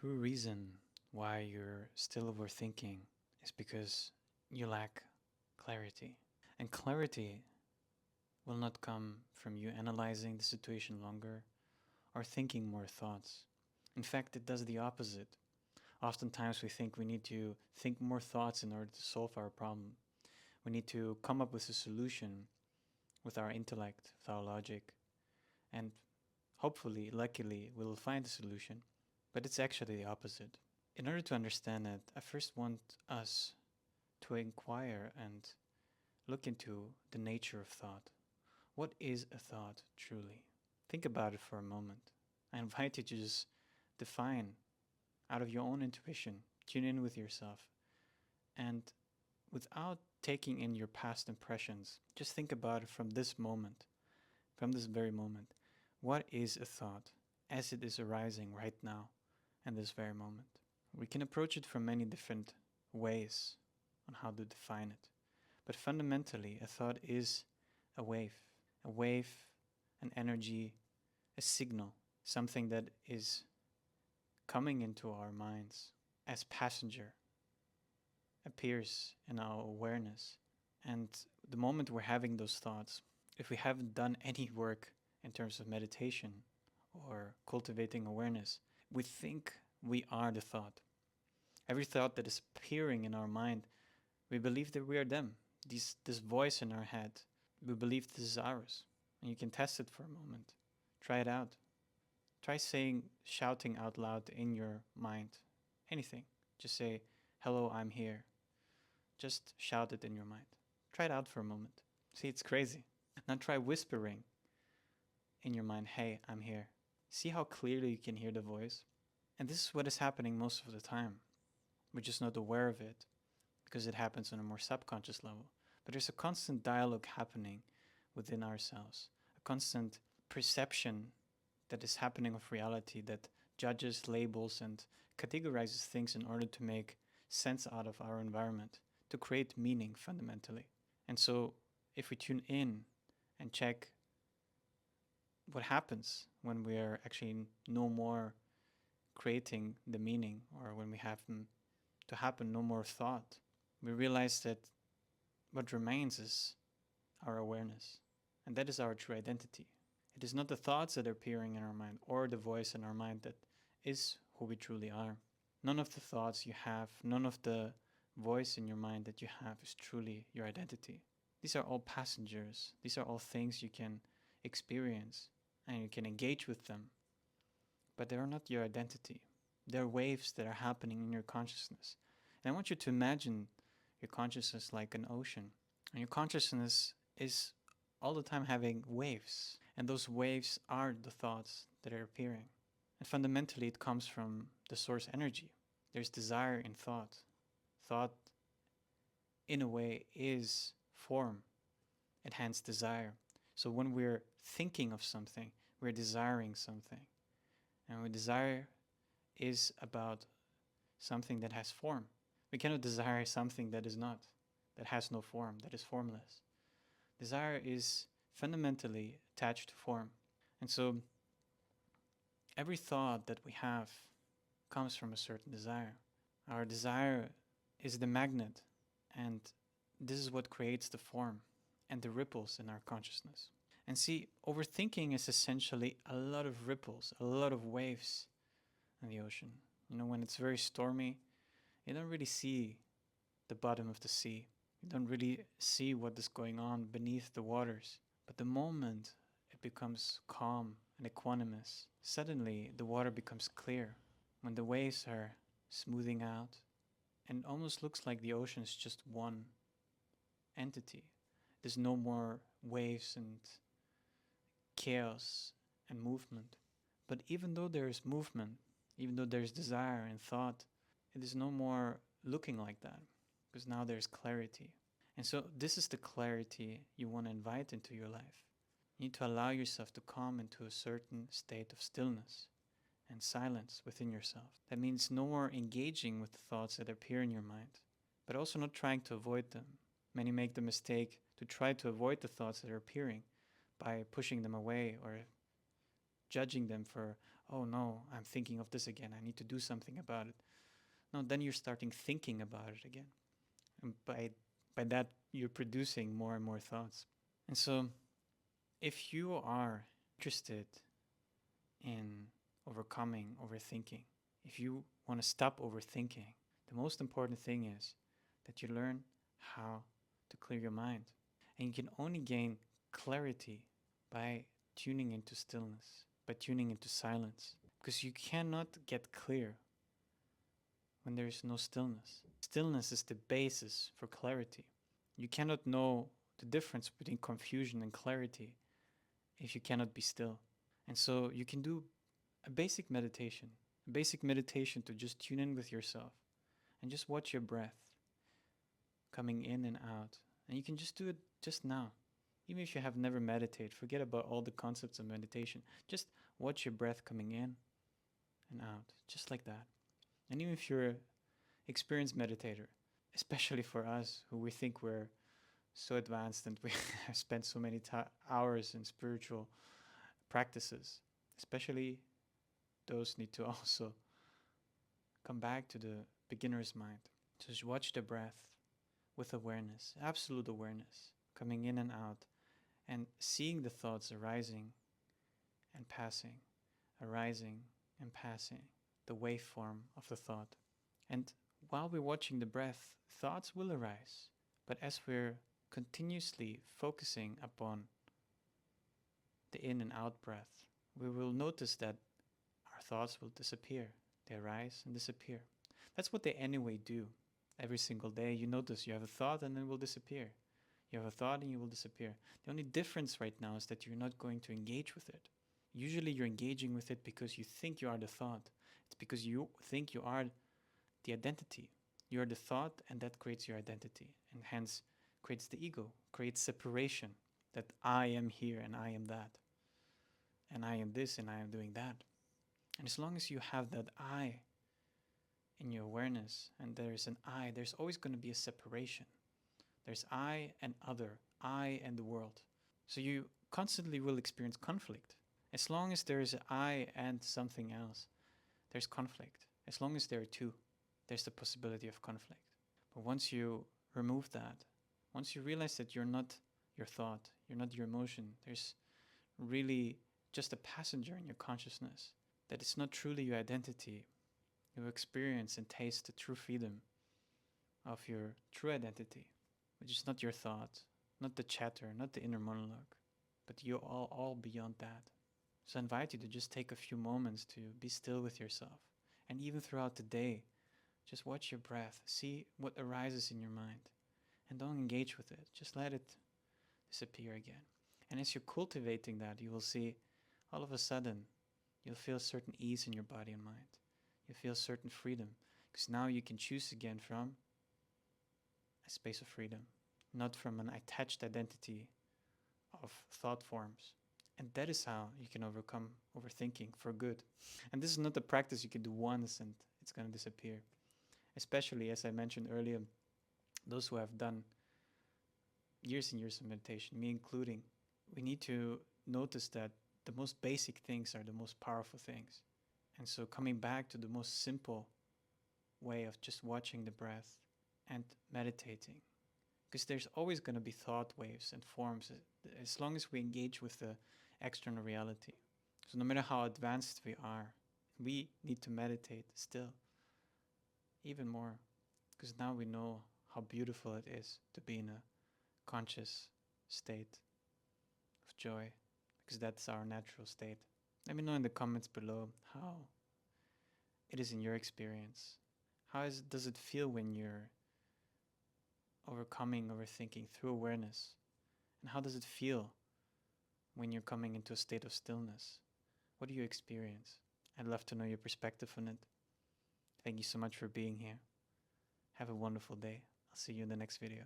True reason why you're still overthinking is because you lack clarity. And clarity will not come from you analyzing the situation longer or thinking more thoughts. In fact, it does the opposite. Oftentimes, we think we need to think more thoughts in order to solve our problem. We need to come up with a solution with our intellect, with our logic, and hopefully, luckily, we'll find a solution. But it's actually the opposite. In order to understand that, I first want us to inquire and look into the nature of thought. What is a thought truly? Think about it for a moment. I invite you to just define out of your own intuition, tune in with yourself, and without taking in your past impressions, just think about it from this moment, from this very moment. What is a thought as it is arising right now in this very moment? We can approach it from many different ways on how to define it. But fundamentally, a thought is a wave. A wave, an energy, a signal, something that is coming into our minds as passenger, appears in our awareness. And the moment we're having those thoughts, if we haven't done any work in terms of meditation or cultivating awareness, we think we are the thought. Every thought that is appearing in our mind, we believe that we are them. This voice in our head, we believe this is ours. And you can test it for a moment. Try it out. Try shouting out loud in your mind. Anything. Just say, hello, I'm here. Just shout it in your mind. Try it out for a moment. See, it's crazy. Now try whispering in your mind, hey, I'm here. See how clearly you can hear the voice? And this is what is happening most of the time. We're just not aware of it because it happens on a more subconscious level. But there's a constant dialogue happening within ourselves, a constant perception that is happening of reality that judges, labels, and categorizes things in order to make sense out of our environment, to create meaning fundamentally. And so, if we tune in and check what happens when we are actually no more creating the meaning, or when we have to happen no more thought, we realize that what remains is our awareness. And that is our true identity. It is not the thoughts that are appearing in our mind or the voice in our mind that is who we truly are. None of the thoughts you have, none of the voice in your mind that you have is truly your identity. These are all passengers. These are all things you can experience and you can engage with them. But they are not your identity. They're waves that are happening in your consciousness. And I want you to imagine your consciousness like an ocean. And your consciousness is all the time having waves. And those waves are the thoughts that are appearing. And fundamentally, it comes from the source energy. There's desire in thought. Thought, in a way, is form, and hence desire. So when we're thinking of something, we're desiring something. And our desire is about something that has form. We cannot desire something that is not, that has no form, that is formless. Desire is fundamentally attached to form. And so every thought that we have comes from a certain desire. Our desire is the magnet, and this is what creates the form and the ripples in our consciousness. And see, overthinking is essentially a lot of ripples, a lot of waves in the ocean. When it's very stormy, you don't really see the bottom of the sea. You don't really see what is going on beneath the waters. But the moment it becomes calm and equanimous, suddenly the water becomes clear. When the waves are smoothing out, and it almost looks like the ocean is just one entity. There's no more waves and chaos and movement. But even though there is movement, even though there's desire and thought, it is no more looking like that, because now there's clarity. And so this is the clarity you want to invite into your life. You need to allow yourself to come into a certain state of stillness and silence within yourself. That means no more engaging with the thoughts that appear in your mind, but also not trying to avoid them. Many make the mistake to try to avoid the thoughts that are appearing by pushing them away or judging them for, oh no, I'm thinking of this again. I need to do something about it. No, then you're starting thinking about it again. And by that, you're producing more and more thoughts. And so, if you are interested in overcoming overthinking, if you want to stop overthinking, the most important thing is that you learn how to clear your mind. And you can only gain clarity by tuning into stillness, by tuning into silence, because you cannot get clear when there is no stillness. Stillness is the basis for clarity. You cannot know the difference between confusion and clarity if you cannot be still. And so you can do a basic meditation to just tune in with yourself and just watch your breath coming in and out. And you can just do it just now. Even if you have never meditated, forget about all the concepts of meditation. Just watch your breath coming in and out, just like that. And even if you're an experienced meditator, especially for us who we think we're so advanced and we have spent so many hours in spiritual practices, especially those need to also come back to the beginner's mind. Just watch the breath with awareness, absolute awareness, coming in and out, and seeing the thoughts arising and passing, arising and passing, the waveform of the thought. And while we're watching the breath, thoughts will arise. But as we're continuously focusing upon the in and out breath, we will notice that our thoughts will disappear. They arise and disappear. That's what they anyway do. Every single day, you notice you have a thought and then it will disappear. You have a thought and it will disappear. The only difference right now is that you're not going to engage with it. Usually you're engaging with it because you think you are the thought. It's because you think you are the identity. You are the thought, and that creates your identity, and hence creates the ego, creates separation, that I am here and I am that, and I am this and I am doing that. And as long as you have that I in your awareness, and there is an I, there's always going to be a separation. There's I and other, I and the world. So you constantly will experience conflict. As long as there is an I and something else, there's conflict. As long as there are two, there's the possibility of conflict. But once you remove that, once you realize that you're not your thought, you're not your emotion, there's really just a passenger in your consciousness, that it's not truly your identity, you experience and taste the true freedom of your true identity, which is not your thought, not the chatter, not the inner monologue, but you all beyond that. So I invite you to just take a few moments to be still with yourself. And even throughout the day, just watch your breath, see what arises in your mind, and don't engage with it. Just let it disappear again. And as you're cultivating that, you will see all of a sudden, you'll feel a certain ease in your body and mind. You feel certain freedom, because now you can choose again from a space of freedom, not from an attached identity of thought forms. And that is how you can overcome overthinking for good. And this is not a practice you can do once and it's going to disappear. Especially, as I mentioned earlier, those who have done years and years of meditation, me including, we need to notice that the most basic things are the most powerful things. And so coming back to the most simple way of just watching the breath and meditating, because there's always going to be thought waves and forms as long as we engage with the external reality. So no matter how advanced we are, we need to meditate still even more, because now we know how beautiful it is to be in a conscious state of joy, because that's our natural state. Let me know in the comments below how it is in your experience. Does it feel when you're overcoming overthinking through awareness? And how does it feel when you're coming into a state of stillness? What do you experience? I'd love to know your perspective on it. Thank you so much for being here. Have a wonderful day. I'll see you in the next video.